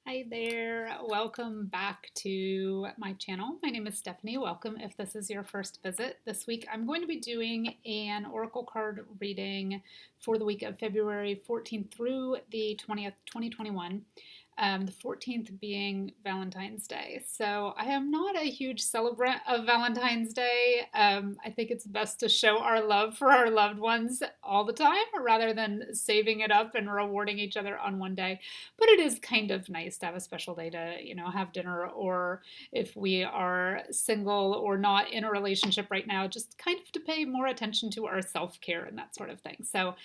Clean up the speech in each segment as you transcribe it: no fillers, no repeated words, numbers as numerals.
Hi there, welcome back to my channel. My name is Stephanie. Welcome if this is your first visit. This week I'm going to be doing an oracle card reading for the week of February 14th through the 20th, 2021. The 14th being Valentine's Day. So I am not a huge celebrant of Valentine's Day. I think it's best to show our love for our loved ones all the time rather than saving it up and rewarding each other on one day. But it is kind of nice to have a special day to, have dinner, or if we are single or not in a relationship right now, just kind of to pay more attention to our self-care and that sort of thing. So,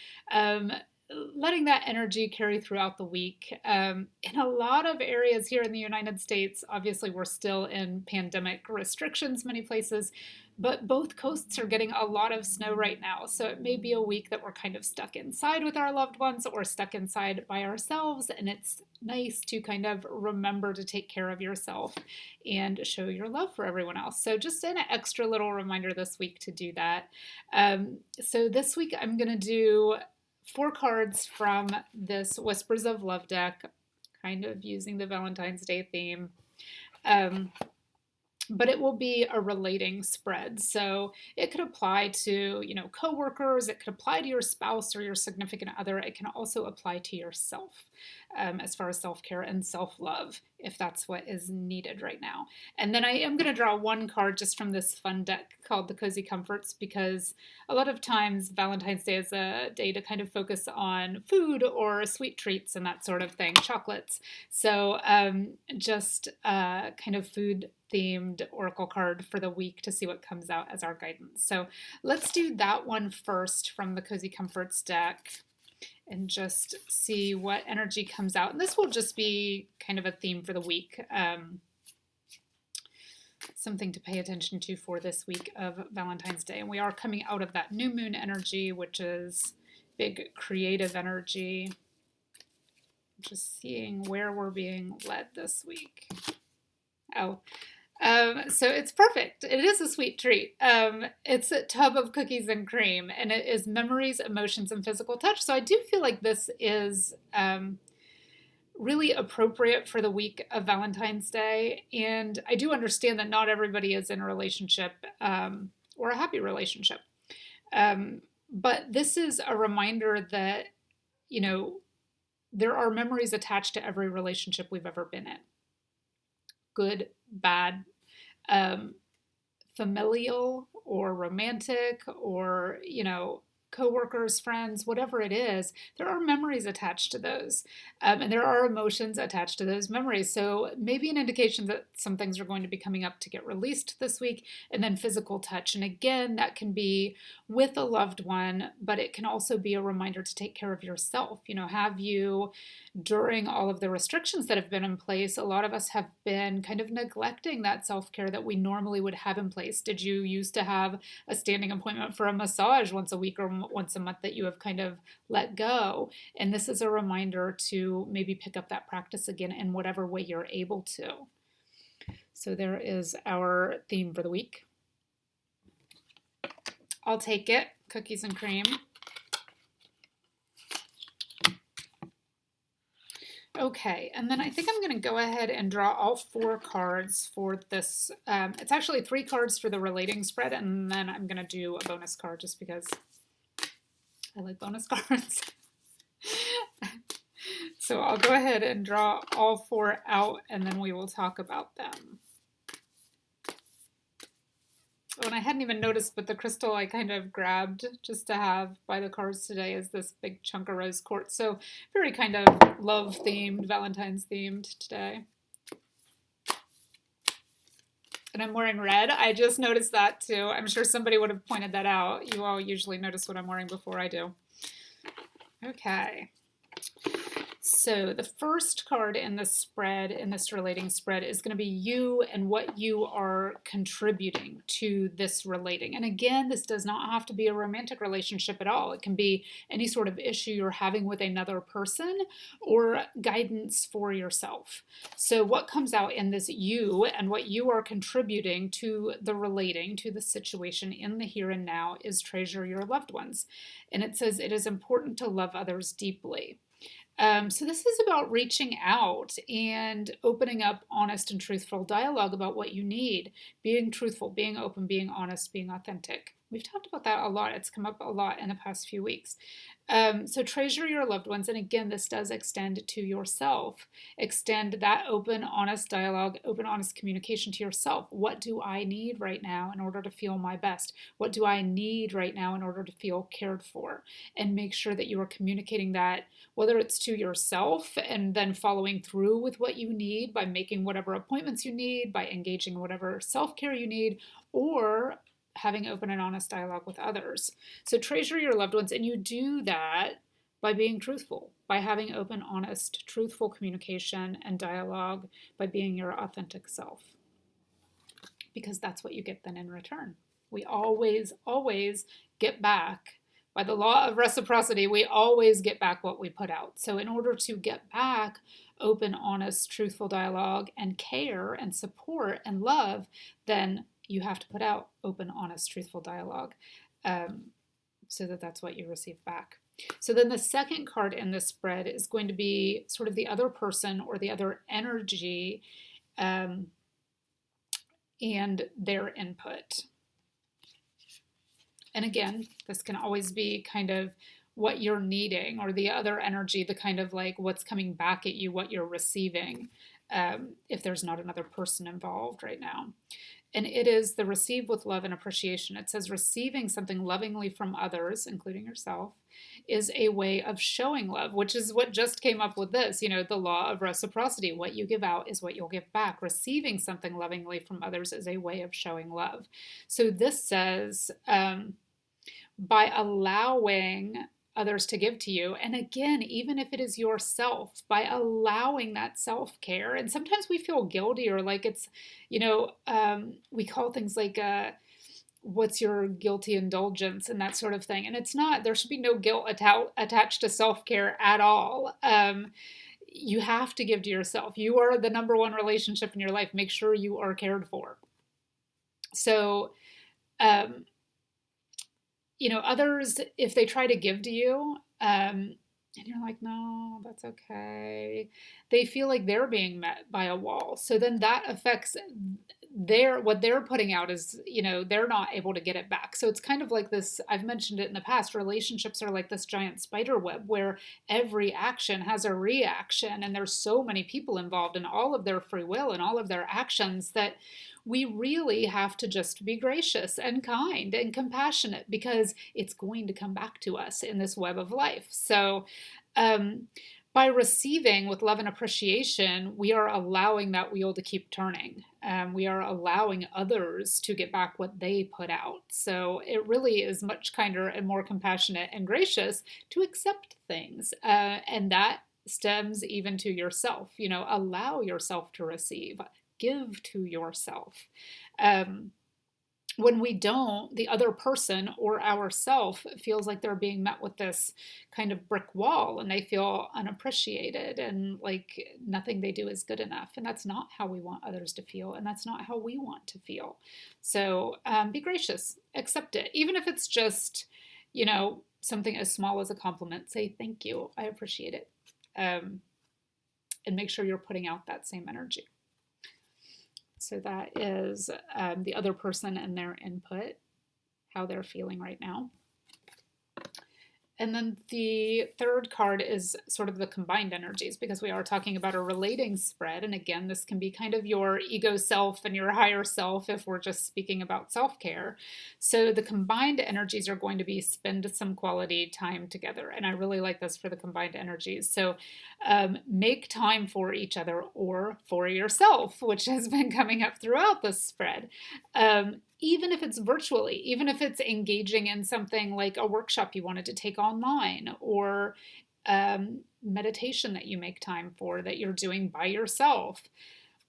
letting that energy carry throughout the week. In a lot of areas here in the United States, obviously, we're still in pandemic restrictions, many places, but both coasts are getting a lot of snow right now. So it may be a week that we're kind of stuck inside with our loved ones or stuck inside by ourselves. And it's nice to kind of remember to take care of yourself and show your love for everyone else. So just an extra little reminder this week to do that. So this week I'm going to do 4 cards from this Whispers of Love deck, kind of using the Valentine's Day theme. But it will be a relating spread. So it could apply to, coworkers, it could apply to your spouse or your significant other. It can also apply to yourself as far as self-care and self-love, if that's what is needed right now. And then I am going to draw 1 card just from this fun deck called the Cozy Comforts, because a lot of times Valentine's Day is a day to kind of focus on food or sweet treats and that sort of thing, chocolates. So just kind of food themed oracle card for the week to see what comes out as our guidance. So let's do that one first from the Cozy Comforts deck and just see what energy comes out. And this will just be kind of a theme for the week. Something to pay attention to for this week of Valentine's Day. And we are coming out of that new moon energy, which is big creative energy. Just seeing where we're being led this week. So it's perfect. It is a sweet treat. It's a tub of cookies and cream, and it is memories, emotions, and physical touch. So I do feel like this is really appropriate for the week of Valentine's Day. And I do understand that not everybody is in a relationship or a happy relationship. But this is a reminder that, there are memories attached to every relationship we've ever been in. Good, bad, familial or romantic or, coworkers, friends, whatever it is, there are memories attached to those. And there are emotions attached to those memories. So maybe an indication that some things are going to be coming up to get released this week. And then physical touch. And again, that can be with a loved one, but it can also be a reminder to take care of yourself. Have you, during all of the restrictions that have been in place, a lot of us have been kind of neglecting that self-care that we normally would have in place. Did you used to have a standing appointment for a massage once a week or once a month that you have kind of let go? And this is a reminder to maybe pick up that practice again in whatever way you're able to. So there is our theme for the week. I'll take it, cookies and cream. Okay, and then I think I'm going to go ahead and draw all 4 cards for this. It's actually 3 cards for the relating spread, and then I'm going to do a bonus card just because I like bonus cards. So I'll go ahead and draw all 4 out, and then we will talk about them. Oh, and I hadn't even noticed, but the crystal I kind of grabbed just to have by the cards today is this big chunk of rose quartz. So very kind of love themed, Valentine's themed today. And I'm wearing red. I just noticed that too. I'm sure somebody would have pointed that out. You all usually notice what I'm wearing before I do. Okay. So the first card in this spread, in this relating spread, is going to be you and what you are contributing to this relating. And again, this does not have to be a romantic relationship at all. It can be any sort of issue you're having with another person or guidance for yourself. So what comes out in this you and what you are contributing to the relating, to the situation in the here and now, is treasure your loved ones. And it says it is important to love others deeply. So this is about reaching out and opening up honest and truthful dialogue about what you need, being truthful, being open, being honest, being authentic. We've talked about that a lot. It's come up a lot in the past few weeks. So treasure your loved ones. And again, this does extend to yourself. Extend that open, honest dialogue, open, honest communication to yourself. What do I need right now in order to feel my best? What do I need right now in order to feel cared for? And make sure that you are communicating that, whether it's to yourself and then following through with what you need by making whatever appointments you need, by engaging in whatever self care you need, or having open and honest dialogue with others. So treasure your loved ones, and you do that by being truthful, by having open, honest, truthful communication and dialogue, by being your authentic self, because that's what you get then in return. We always, always get back. By the law of reciprocity, we always get back what we put out. So, in order to get back open, honest, truthful dialogue and care and support and love, then you have to put out open, honest, truthful dialogue, so that that's what you receive back. So then the second card in this spread is going to be sort of the other person or the other energy, and their input. And again, this can always be kind of what you're needing, or the other energy, the kind of like what's coming back at you, what you're receiving, if there's not another person involved right now. And it is the receive with love and appreciation. It says receiving something lovingly from others, including yourself, is a way of showing love, which is what just came up with this, the law of reciprocity. What you give out is what you'll give back. Receiving something lovingly from others is a way of showing love. So this says, by allowing others to give to you. And again, even if it is yourself, by allowing that self care. And sometimes we feel guilty, or like it's, we call things like, what's your guilty indulgence and that sort of thing. And it's not, there should be no guilt attached to self care at all. You have to give to yourself. You are the number one relationship in your life. Make sure you are cared for. So, others, if they try to give to you, and you're like, no, that's okay, they feel like they're being met by a wall. So then that affects what they're putting out is, they're not able to get it back. So it's kind of like this, I've mentioned it in the past, relationships are like this giant spider web where every action has a reaction, and there's so many people involved in all of their free will and all of their actions that we really have to just be gracious and kind and compassionate, because it's going to come back to us in this web of life. So, by receiving with love and appreciation, we are allowing that wheel to keep turning. We are allowing others to get back what they put out. So it really is much kinder and more compassionate and gracious to accept things. And that stems even to yourself. Allow yourself to receive, give to yourself. When we don't, the other person or ourself feels like they're being met with this kind of brick wall, and they feel unappreciated and like nothing they do is good enough. And that's not how we want others to feel, and that's not how we want to feel. So be gracious, accept it. Even if it's just, something as small as a compliment, say thank you, I appreciate it. And make sure you're putting out that same energy. So that is the other person and their input, how they're feeling right now. And then the third card is sort of the combined energies, because we are talking about a relating spread. And again, this can be kind of your ego self and your higher self if we're just speaking about self-care. So the combined energies are going to be spend some quality time together. And I really like this for the combined energies. So make time for each other or for yourself, which has been coming up throughout this spread. Even if it's virtually, even if it's engaging in something like a workshop you wanted to take online, or meditation that you make time for that you're doing by yourself,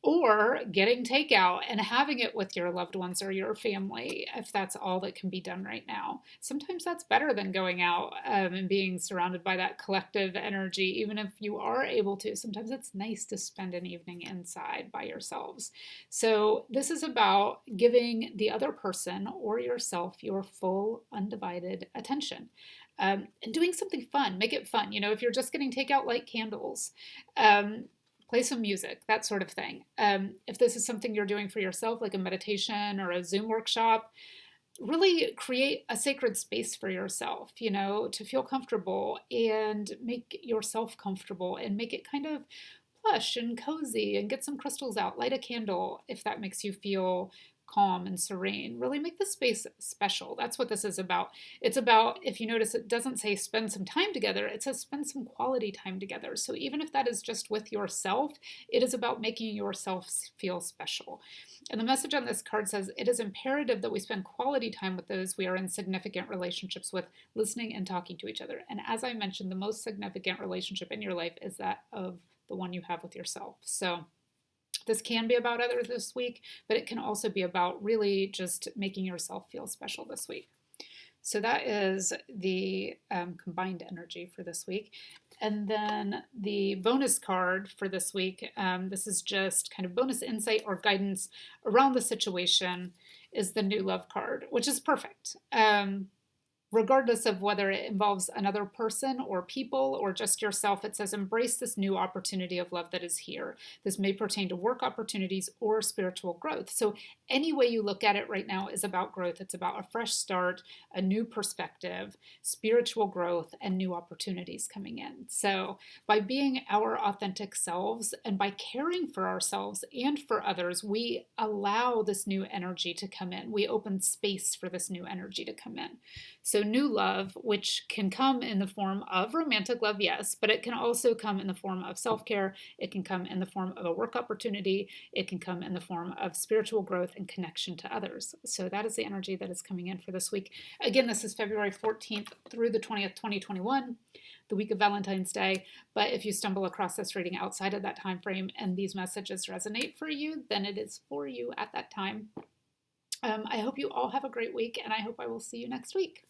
or getting takeout and having it with your loved ones or your family, if that's all that can be done right now. Sometimes that's better than going out and being surrounded by that collective energy. Even if you are able to, sometimes it's nice to spend an evening inside by yourselves. So this is about giving the other person or yourself your full undivided attention. and doing something fun. Make it fun. If you're just getting takeout, light candles. Um, Play some music, that sort of thing. If this is something you're doing for yourself, like a meditation or a Zoom workshop, really create a sacred space for yourself, to feel comfortable and make yourself comfortable and make it kind of plush and cozy, and get some crystals out, light a candle if that makes you feel calm and serene. Really make the space special. That's what this is about. It's about, if you notice, it doesn't say spend some time together, it says spend some quality time together. So even if that is just with yourself, it is about making yourself feel special. And the message on this card says it is imperative that we spend quality time with those we are in significant relationships with, listening and talking to each other. And as I mentioned, the most significant relationship in your life is that of the one you have with yourself. So this can be about others this week, but it can also be about really just making yourself feel special this week. So that is the combined energy for this week. And then the bonus card for this week, this is just kind of bonus insight or guidance around the situation, is the new love card, which is perfect. Regardless of whether it involves another person or people or just yourself, it says embrace this new opportunity of love that is here. This may pertain to work opportunities or spiritual growth. So any way you look at it right now is about growth. It's about a fresh start, a new perspective, spiritual growth, and new opportunities coming in. So by being our authentic selves and by caring for ourselves and for others, we allow this new energy to come in. We open space for this new energy to come in. So new love, which can come in the form of romantic love, yes, but it can also come in the form of self-care. It can come in the form of a work opportunity. It can come in the form of spiritual growth and connection to others. So that is the energy that is coming in for this week. Again, this is February 14th through the 20th, 2021, the week of Valentine's Day. But if you stumble across this reading outside of that time frame and these messages resonate for you, then it is for you at that time. I hope you all have a great week, and I hope I will see you next week.